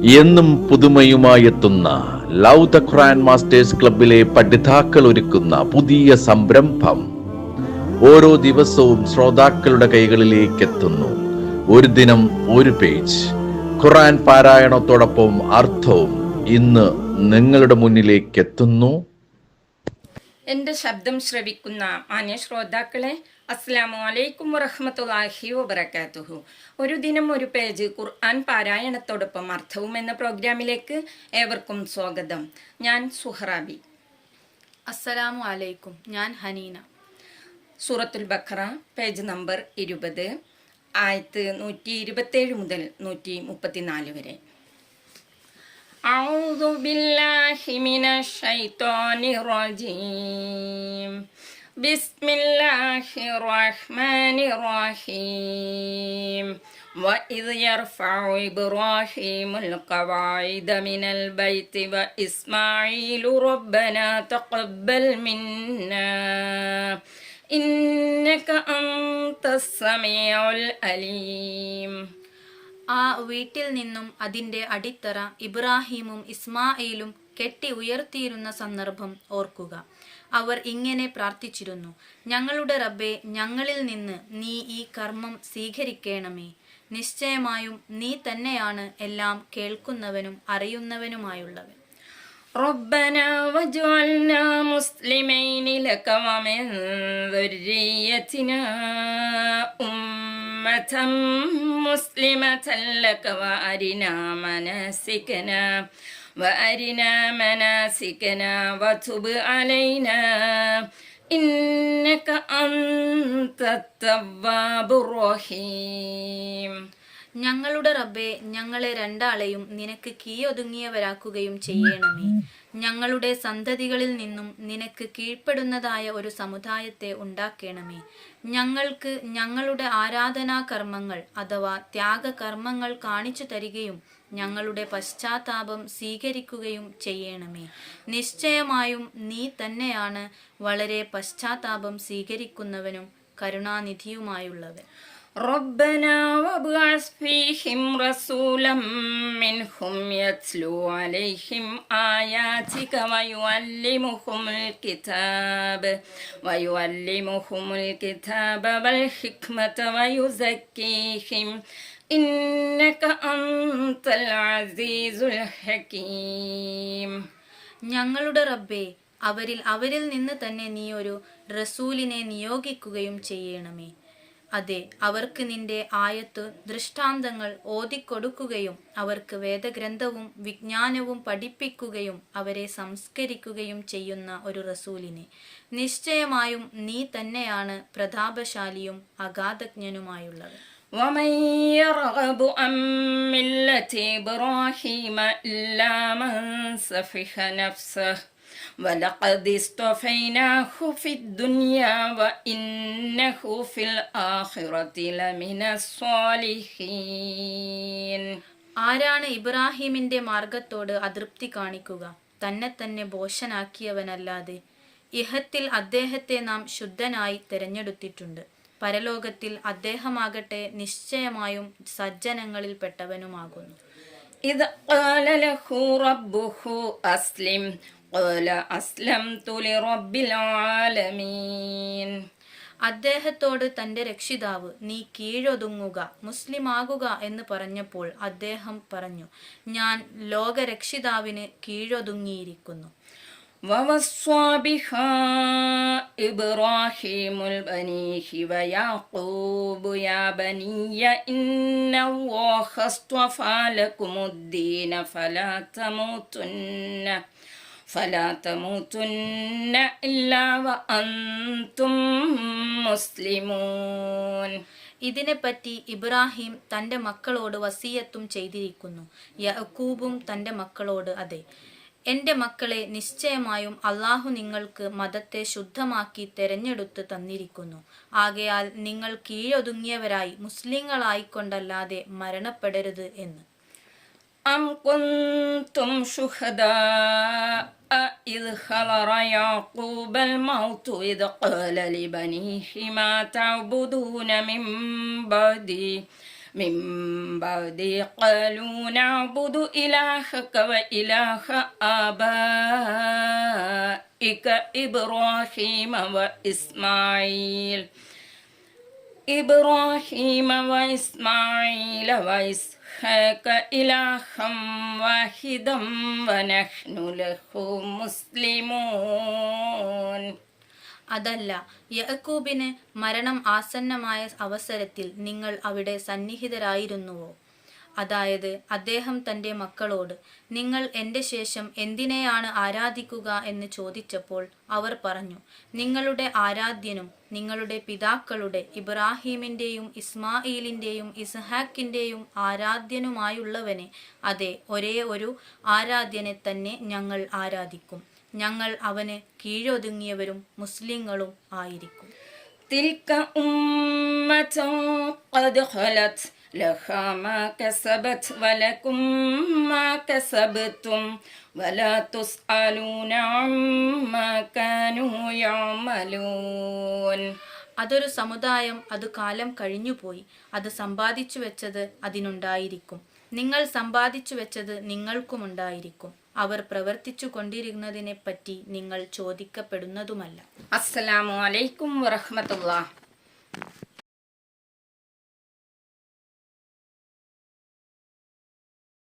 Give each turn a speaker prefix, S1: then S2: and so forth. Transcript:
S1: എന്നും പുതുമയുമായെത്തുന്ന love the Quran masters ക്ലബിലെ പഠിതാക്കൾ ഒരുക്കുന്ന പുതിയ സംരംഭം ഓരോ ദിവസവും ശ്രോതാക്കളുടെ കൈകളിലേക്ക് എത്തുന്നു. ഒരു ദിനം ഒരു പേജ് ഖുർആൻ പാരായണത്തോടൊപ്പം അർത്ഥവും ഇന്ന് നിങ്ങളുടെ മുന്നിലേക്ക് എത്തുന്നു.
S2: എൻ്റെ ശബ്ദം ശ്രവിക്കുന്ന മാന്യ ശ്രോതാക്കളെ, അസ്സലാമു അലൈക്കും വറഹ്മത്തുള്ളാഹി വബറകാതുഹു. ഒരു ദിനം ഒരു പേജ് ഖുർആൻ പാരായണത്തോടൊപ്പം അർത്ഥവും എന്ന പ്രോഗ്രാമിലേക്ക് ഏവർക്കും സ്വാഗതം. ഞാൻ സുഹറാബി.
S3: അസ്സലാമു അലൈക്കും. ഞാൻ ഹനീന.
S2: സൂറത്തുൽ ബഖറ പേജ് നമ്പർ 20, ആയത്ത് 127 മുതൽ 134 വരെ. أعوذ بالله من الشيطان الرجيم. بسم الله الرحمن الرحيم. وإذ يرفع إبراهيم القواعد من البيت وإسماعيل ربنا تقبل منا إنك أنت السميع العليم.
S3: ആ വീട്ടിൽ നിന്നും അതിൻ്റെ അടിത്തറ ഇബ്രാഹീമും ഇസ്മായിലും കെട്ടി ഉയർത്തിയിരുന്ന സന്ദർഭം ഓർക്കുക. അവർ ഇങ്ങനെ പ്രാർത്ഥിച്ചിരുന്നു: ഞങ്ങളുടെ റബ്ബേ, ഞങ്ങളിൽ നിന്ന് നീ ഈ കർമ്മം സ്വീകരിക്കണമേ. നിശ്ചയമായും നീ തന്നെയാണ് എല്ലാം കേൾക്കുന്നവനും അറിയുന്നവനുമായുള്ളവൻ.
S2: ربنا واجعلنا مسلمين لك ومن ذريتنا أمة مسلمة لك وأرنا مناسكنا وتب علينا إنك أنت التواب الرحيم.
S3: ഞങ്ങളുടെ റബ്ബേ, ഞങ്ങളെ രണ്ടാളെയും നിനക്ക് കീഴൊതുങ്ങിയവരാക്കുകയും ചെയ്യണമേ. ഞങ്ങളുടെ സന്തതികളിൽ നിന്നും നിനക്ക് കീഴ്പ്പെടുന്നതായ ഒരു സമുദായത്തെ ഉണ്ടാക്കണമേ. ഞങ്ങൾക്ക് ഞങ്ങളുടെ ആരാധനാ കർമ്മങ്ങൾ അഥവാ ത്യാഗകർമ്മങ്ങൾ കാണിച്ചു തരികയും ഞങ്ങളുടെ പശ്ചാത്താപം സ്വീകരിക്കുകയും ചെയ്യണമേ. നിശ്ചയമായും നീ തന്നെയാണ് വളരെ പശ്ചാത്താപം സ്വീകരിക്കുന്നവനും കരുണാനിധിയുമായുള്ളവൻ.
S2: ربنا وابعث فيهم رسولا منهم يتلو عليهم آياتك ويعلمهم الكتاب والحكمة ويزكيهم إنك أنت العزيز الحكيم.
S3: ഞങ്ങളുടെ റബ്ബേ, അവരിൽ നിന്ന് തന്നെ നീ ഒരു റസൂലിനെ നിയോഗിക്കുകയും ചെയ്യണമേ. അതെ, അവർക്ക് നിന്റെ ആയത്ത് ദൃഷ്ടാന്തങ്ങൾ ഓതിക്കൊടുക്കുകയും അവർക്ക് വേദഗ്രന്ഥവും വിജ്ഞാനവും പഠിപ്പിക്കുകയും അവരെ സംസ്കരിക്കുകയും ചെയ്യുന്ന ഒരു റസൂലിനെ. നിശ്ചയമായും നീ തന്നെയാണ് പ്രതാപശാലിയും അഗാധജ്ഞനുമായുള്ളവൻ.
S2: ومن يرغب عن ملة إبراهيم إلا من سفح نفسه ولقد اصطفيناه في الدنيا وإنه في الآخرة لمن الصالحين.
S3: ആരാണ് ഇബ്രാഹീമിന്റെ മാർഗത്തോട് അതൃപ്തി കാണിക്കുക? തന്നെ ഭോഷനാക്കിയവനല്ലാതെ. ഇഹത്തിൽ അദ്ദേഹത്തെ നാം ശുദ്ധനായി തെരഞ്ഞെടുത്തിട്ടുണ്ട്. പരലോകത്തിൽ അദ്ദേഹമാകട്ടെ നിശ്ചയമായും സജ്ജനങ്ങളിൽ പെട്ടവനുമാകുന്നു.
S2: إذ قال له ربه أسلم قال أسلمت لرب العالمين.
S3: അദ്ദേഹത്തോട് തന്റെ രക്ഷിതാവ് നീ കീഴൊതുങ്ങുക, മുസ്ലിമാകുക എന്ന് പറഞ്ഞപ്പോൾ അദ്ദേഹം പറഞ്ഞു, ഞാൻ ലോകരക്ഷിതാവിന് കീഴൊതുങ്ങിയിരിക്കുന്നു.
S2: ووصى بها إبراهيم البنيه ويعقوب يا بني إن الله اصطفى لكم الدين فلا تموتن إلا وأنتم مسلمون. ഇതിനെപ്പറ്റി ഇബ്രാഹിം തന്റെ മക്കളോട് വസിയത്തും ചെയ്തിരിക്കുന്നു. യാക്കൂബും തന്റെ മക്കളോട്, അതെ എൻ്റെ മക്കളെ, നിശ്ചയമായും അള്ളാഹു നിങ്ങൾക്ക് മതത്തെ ശുദ്ധമാക്കി തെരഞ്ഞെടുത്ത് തന്നിരിക്കുന്നു. ആകയാൽ നിങ്ങൾ കീഴൊതുങ്ങിയവരായി മുസ്ലിങ്ങളായിക്കൊണ്ടല്ലാതെ മരണപ്പെടരുത് എന്ന്. أم كنتم شهداء إذ حضر يعقوب الموت إذ قال لبنيه ما تعبدون من بعدي
S4: من بعد قالوا نعبد إلهك وإله آبائك إبراهيم وإسماعيل وإسحاق إلها واحدا ونحن له مسلمون.
S2: അതല്ല, യഅ്കൂബിന് മരണം ആസന്നമായ അവസരത്തിൽ നിങ്ങൾ അവിടെ സന്നിഹിതരായിരുന്നുവോ? അതായത് അദ്ദേഹം തൻ്റെ മക്കളോട്, നിങ്ങൾ എൻ്റെ ശേഷം എന്തിനെയാണ് ആരാധിക്കുക എന്ന് ചോദിച്ചപ്പോൾ അവർ പറഞ്ഞു, നിങ്ങളുടെ ആരാധ്യനും നിങ്ങളുടെ പിതാക്കളുടെ ഇബ്രാഹീമിൻ്റെയും ഇസ്മായിലിൻ്റെയും ഇസ്ഹാക്കിൻ്റെയും ആരാധ്യനുമായുള്ളവനെ, അതെ, ഒരേ ഒരു ആരാധ്യനെ തന്നെ ഞങ്ങൾ ആരാധിക്കും. ഞങ്ങൾ അവന് കീഴൊതുങ്ങിയവരും മുസ്ലിങ്ങളും ആയിരിക്കും.
S4: തിൽക ഉമ്മത്തുൻ ഖദ് ഖലത് ലഹാ മാ കസബത് വലകും മാ കസബ്തും വലാ തുസ്അലൂന അമ്മാ കാനൂ യഅമലൂൻ.
S2: അതൊരു സമുദായം, അത് കാലം കഴിഞ്ഞുപോയി. അത് സമ്പാദിച്ചു വെച്ചത് അതിനുണ്ടായിരിക്കും. നിങ്ങൾ സമ്പാദിച്ചു വെച്ചത് നിങ്ങൾക്കുമുണ്ടായിരിക്കും. അവർ പ്രവർത്തിച്ചു കൊണ്ടിരുന്നതിനെപ്പറ്റി നിങ്ങൾ ചോദിക്കപ്പെടുന്നതുമല്ല.
S4: അസ്സലാമു അലൈക്കും വറഹ്മത്തുള്ളാഹി.